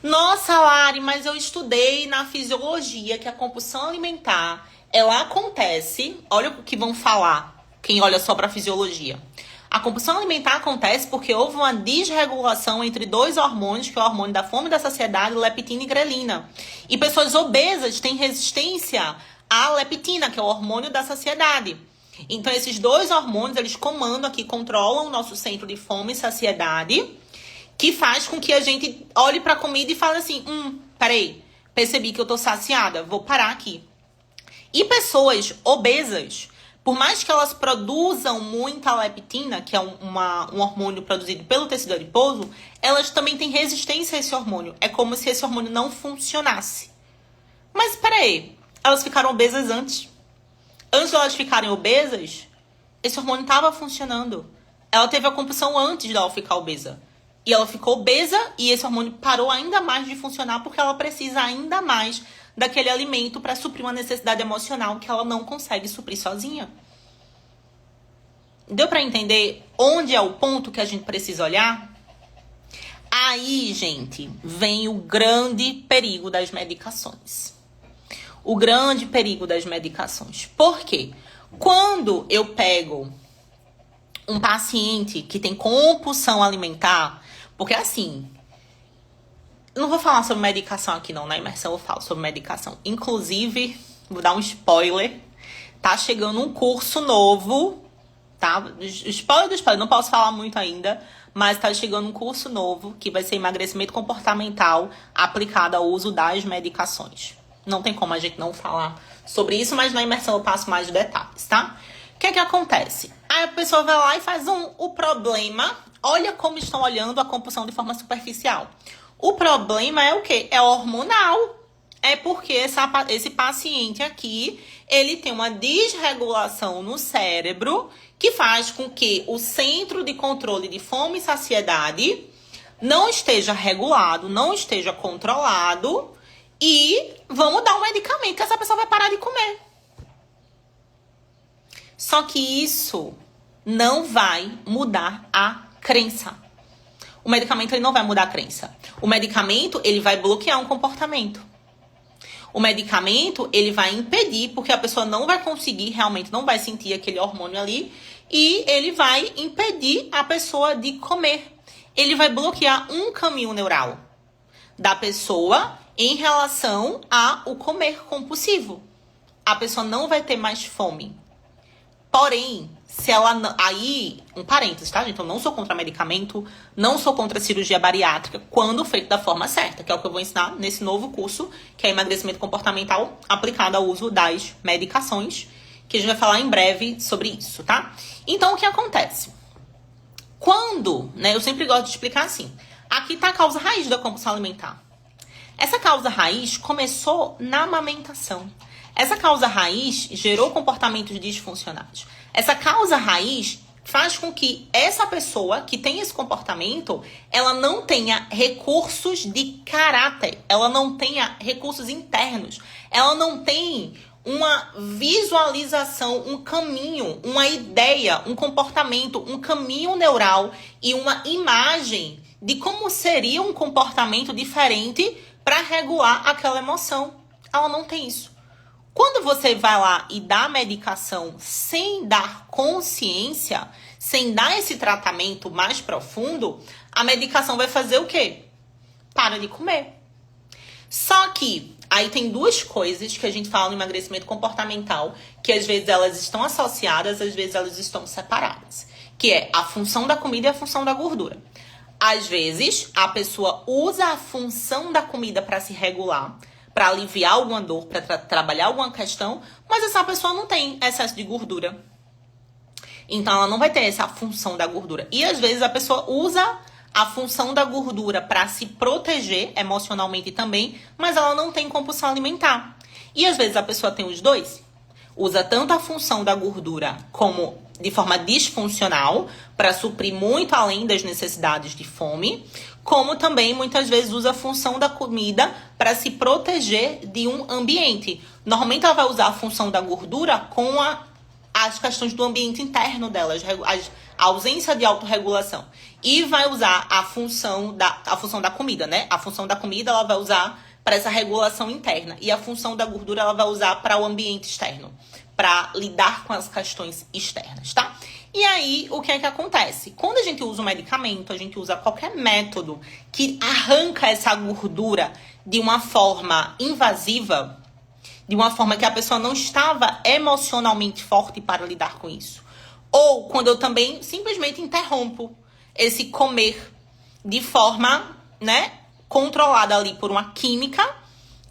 Nossa, Lari, mas eu estudei na fisiologia que a compulsão alimentar, ela acontece... Olha o que vão falar, quem olha só pra fisiologia. A compulsão alimentar acontece porque houve uma desregulação entre 2 hormônios, que é o hormônio da fome e da saciedade, leptina e grelina. E pessoas obesas têm resistência à leptina, que é o hormônio da saciedade. Então, esses 2 hormônios, eles comandam aqui, controlam o nosso centro de fome e saciedade, que faz com que a gente olhe para a comida e fale assim, peraí, percebi que eu tô saciada, vou parar aqui. E pessoas obesas, por mais que elas produzam muita leptina, que é um hormônio produzido pelo tecido adiposo, elas também têm resistência a esse hormônio. É como se esse hormônio não funcionasse. Mas peraí, elas ficaram obesas antes. Antes de elas ficarem obesas, esse hormônio estava funcionando. Ela teve a compulsão antes de ela ficar obesa. E ela ficou obesa e esse hormônio parou ainda mais de funcionar porque ela precisa ainda mais daquele alimento para suprir uma necessidade emocional que ela não consegue suprir sozinha. Deu para entender onde é o ponto que a gente precisa olhar? Aí, gente, vem o grande perigo das medicações. O grande perigo das medicações. Por quê? Quando eu pego um paciente que tem compulsão alimentar, Porque assim, eu não vou falar sobre medicação aqui não, na imersão eu falo sobre medicação. Inclusive, vou dar um spoiler, tá chegando um curso novo, tá? Spoiler do spoiler, não posso falar muito ainda, mas tá chegando um curso novo que vai ser emagrecimento comportamental aplicado ao uso das medicações. Não tem como a gente não falar sobre isso, mas na imersão eu passo mais detalhes, tá? O que é que acontece? Aí a pessoa vai lá e faz o problema. Olha como estão olhando a compulsão de forma superficial. O problema é o quê? É hormonal. É porque esse paciente aqui, ele tem uma desregulação no cérebro que faz com que o centro de controle de fome e saciedade não esteja regulado, não esteja controlado e vamos dar um medicamento que essa pessoa vai parar de comer. Só que isso não vai mudar a crença. O medicamento ele não vai mudar a crença. O medicamento ele vai bloquear um comportamento. O medicamento ele vai impedir, porque a pessoa não vai conseguir, realmente não vai sentir aquele hormônio ali, e ele vai impedir a pessoa de comer. Ele vai bloquear um caminho neural da pessoa em relação ao comer compulsivo. A pessoa não vai ter mais fome. Porém, se ela... Aí, um parênteses, tá, gente? Eu não sou contra medicamento, não sou contra cirurgia bariátrica, quando feito da forma certa, que é o que eu vou ensinar nesse novo curso, que é emagrecimento comportamental aplicado ao uso das medicações, que a gente vai falar em breve sobre isso, tá? Então, o que acontece? Quando, né, eu sempre gosto de explicar assim, aqui tá a causa raiz da compulsão alimentar. Essa causa raiz começou na amamentação. Essa causa raiz gerou comportamentos disfuncionais. Essa causa raiz faz com que essa pessoa que tem esse comportamento, ela não tenha recursos de caráter, ela não tenha recursos internos, ela não tem uma visualização, um caminho, uma ideia, um comportamento, um caminho neural e uma imagem de como seria um comportamento diferente para regular aquela emoção. Ela não tem isso. Quando você vai lá e dá a medicação sem dar consciência, sem dar esse tratamento mais profundo, a medicação vai fazer o quê? Para de comer. Só que aí tem duas coisas que a gente fala no emagrecimento comportamental, que às vezes elas estão associadas, às vezes elas estão separadas, que é a função da comida e a função da gordura. Às vezes, a pessoa usa a função da comida para se regular, para aliviar alguma dor, para trabalhar alguma questão, mas essa pessoa não tem excesso de gordura. Então, ela não vai ter essa função da gordura. E, às vezes, a pessoa usa a função da gordura para se proteger emocionalmente também, mas ela não tem compulsão alimentar. E, às vezes, a pessoa tem os dois. Usa tanto a função da gordura como de forma disfuncional, para suprir muito além das necessidades de fome, como também muitas vezes usa a função da comida para se proteger de um ambiente. Normalmente ela vai usar a função da gordura com as questões do ambiente interno delas, a ausência de autorregulação. E vai usar a função da comida, né? A função da comida ela vai usar para essa regulação interna. E a função da gordura ela vai usar para o ambiente externo, para lidar com as questões externas, tá? E aí, o que é que acontece? Quando a gente usa um medicamento, a gente usa qualquer método que arranca essa gordura de uma forma invasiva, de uma forma que a pessoa não estava emocionalmente forte para lidar com isso. Ou quando eu também simplesmente interrompo esse comer de forma, né, controlada ali por uma química,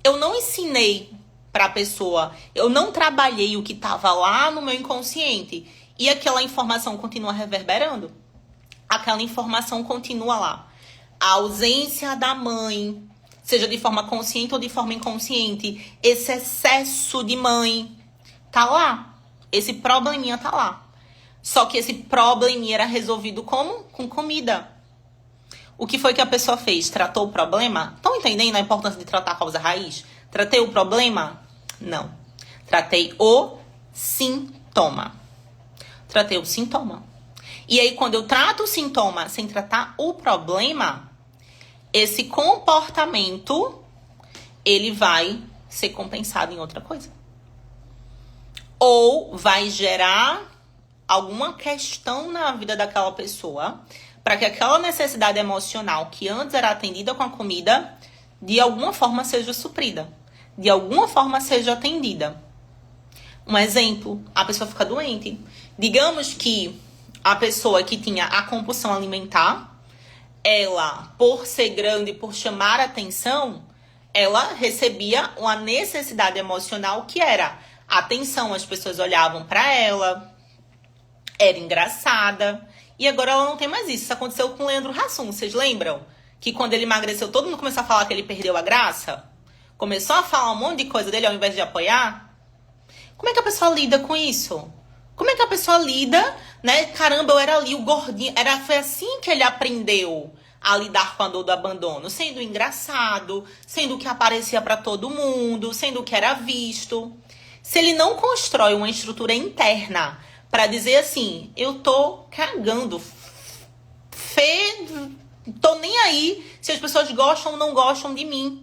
eu não ensinei para a pessoa, eu não trabalhei o que estava lá no meu inconsciente e aquela informação continua reverberando. Aquela informação continua lá. A ausência da mãe, seja de forma consciente ou de forma inconsciente, esse excesso de mãe tá lá. Esse probleminha tá lá. Só que esse probleminha era resolvido como? Com comida. O que foi que a pessoa fez? Tratou o problema? Estão entendendo a importância de tratar a causa raiz? Tratei o problema? Não. Tratei o sintoma. Tratei o sintoma. E aí, quando eu trato o sintoma sem tratar o problema, esse comportamento, ele vai ser compensado em outra coisa. Ou vai gerar alguma questão na vida daquela pessoa para que aquela necessidade emocional que antes era atendida com a comida, de alguma forma seja suprida, de alguma forma seja atendida. Um exemplo, a pessoa fica doente. Digamos que a pessoa que tinha a compulsão alimentar, ela, por ser grande, por chamar atenção, ela recebia uma necessidade emocional que era atenção. As pessoas olhavam para ela, era engraçada. E agora ela não tem mais isso. Isso aconteceu com o Leandro Hassum. Vocês lembram? Que quando ele emagreceu, todo mundo começou a falar que ele perdeu a graça? Começou a falar um monte de coisa dele ao invés de apoiar? Como é que a pessoa lida com isso? Como é que a pessoa lida, né? Caramba, eu era ali o gordinho. Foi assim que ele aprendeu a lidar com a dor do abandono. Sendo engraçado, sendo que aparecia pra todo mundo, sendo que era visto. Se ele não constrói uma estrutura interna pra dizer assim, eu tô cagando, tô nem aí se as pessoas gostam ou não gostam de mim.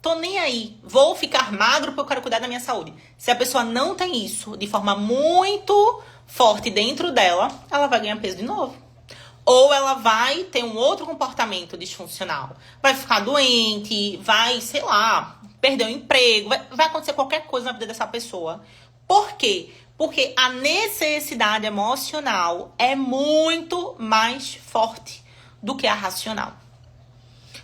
Tô nem aí. Vou ficar magro porque eu quero cuidar da minha saúde. Se a pessoa não tem isso de forma muito forte dentro dela, ela vai ganhar peso de novo. Ou ela vai ter um outro comportamento disfuncional. Vai ficar doente, vai, sei lá, perder o emprego. Vai acontecer qualquer coisa na vida dessa pessoa. Por quê? Porque a necessidade emocional é muito mais forte do que a racional.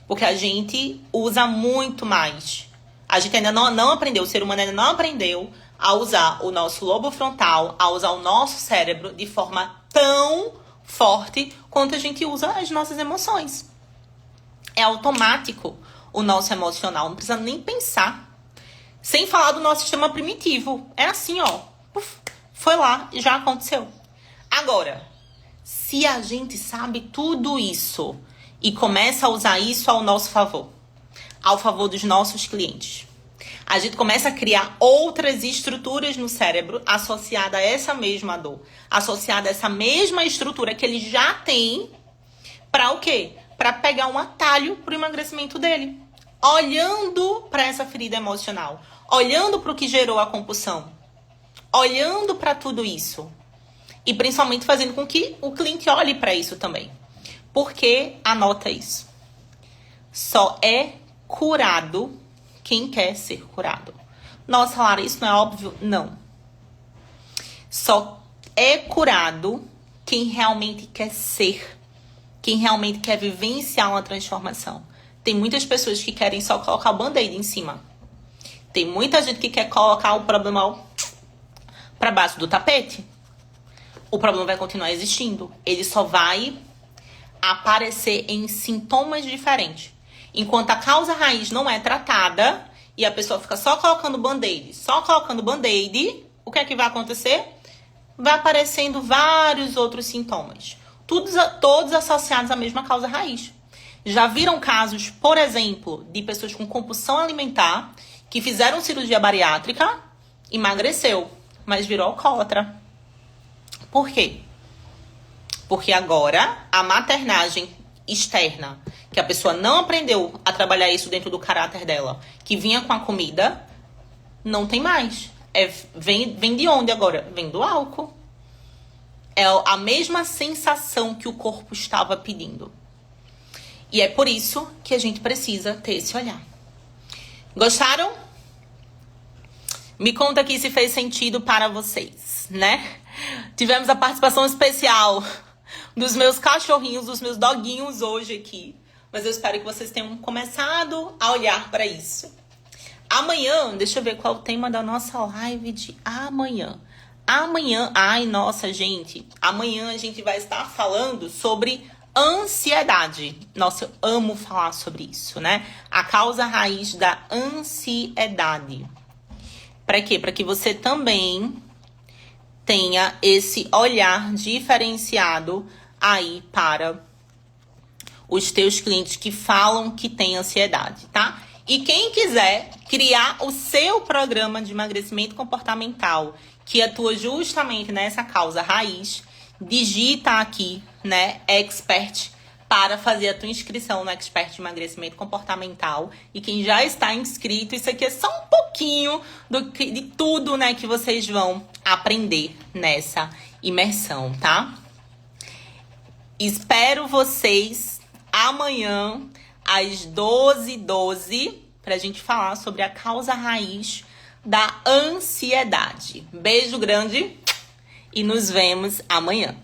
Porque a gente usa muito mais. A gente ainda não aprendeu, o ser humano ainda não aprendeu a usar o nosso lobo frontal, a usar o nosso cérebro de forma tão forte quanto a gente usa as nossas emoções. É automático o nosso emocional, não precisa nem pensar. Sem falar do nosso sistema primitivo. É assim, ó. Foi lá e já aconteceu. Agora, se a gente sabe tudo isso e começa a usar isso ao nosso favor, ao favor dos nossos clientes, a gente começa a criar outras estruturas no cérebro associada a essa mesma dor, associada a essa mesma estrutura que ele já tem, para o quê? Para pegar um atalho para o emagrecimento dele. Olhando para essa ferida emocional, olhando para o que gerou a compulsão, olhando para tudo isso. E principalmente fazendo com que o cliente olhe para isso também. Porque, anota isso, só é curado quem quer ser curado. Nossa, Lara, isso não é óbvio? Não. Só é curado quem realmente quer ser, quem realmente quer vivenciar uma transformação. Tem muitas pessoas que querem só colocar o band-aid em cima. Tem muita gente que quer colocar o problema para baixo do tapete. O problema vai continuar existindo. Ele só vai aparecer em sintomas diferentes. Enquanto a causa raiz não é tratada e a pessoa fica só colocando band-aid, o que é que vai acontecer? Vai aparecendo vários outros sintomas. Todos associados à mesma causa raiz. Já viram casos, por exemplo, de pessoas com compulsão alimentar que fizeram cirurgia bariátrica, emagreceu, mas virou alcoólatra. Por quê? Porque agora a maternagem externa, que a pessoa não aprendeu a trabalhar isso dentro do caráter dela, que vinha com a comida, não tem mais. Vem de onde agora? Vem do álcool. É a mesma sensação que o corpo estava pedindo. E é por isso que a gente precisa ter esse olhar. Gostaram? Me conta aqui se fez sentido para vocês, né? Tivemos a participação especial dos meus cachorrinhos, dos meus doguinhos hoje aqui. Mas eu espero que vocês tenham começado a olhar para isso. Amanhã, deixa eu ver qual é o tema da nossa live de amanhã. Ai, nossa, gente. Amanhã a gente vai estar falando sobre ansiedade. Nossa, eu amo falar sobre isso, né? A causa raiz da ansiedade. Para quê? Para que você também tenha esse olhar diferenciado aí para os teus clientes que falam que têm ansiedade, tá? E quem quiser criar o seu programa de emagrecimento comportamental, que atua justamente nessa causa raiz, digita aqui, né, Expert, para fazer a tua inscrição no Expert de Emagrecimento Comportamental. E quem já está inscrito, isso aqui é só um pouquinho de tudo, né, que vocês vão aprender nessa imersão, tá? Espero vocês amanhã, às 12h12, pra gente falar sobre a causa raiz da ansiedade. Beijo grande e nos vemos amanhã.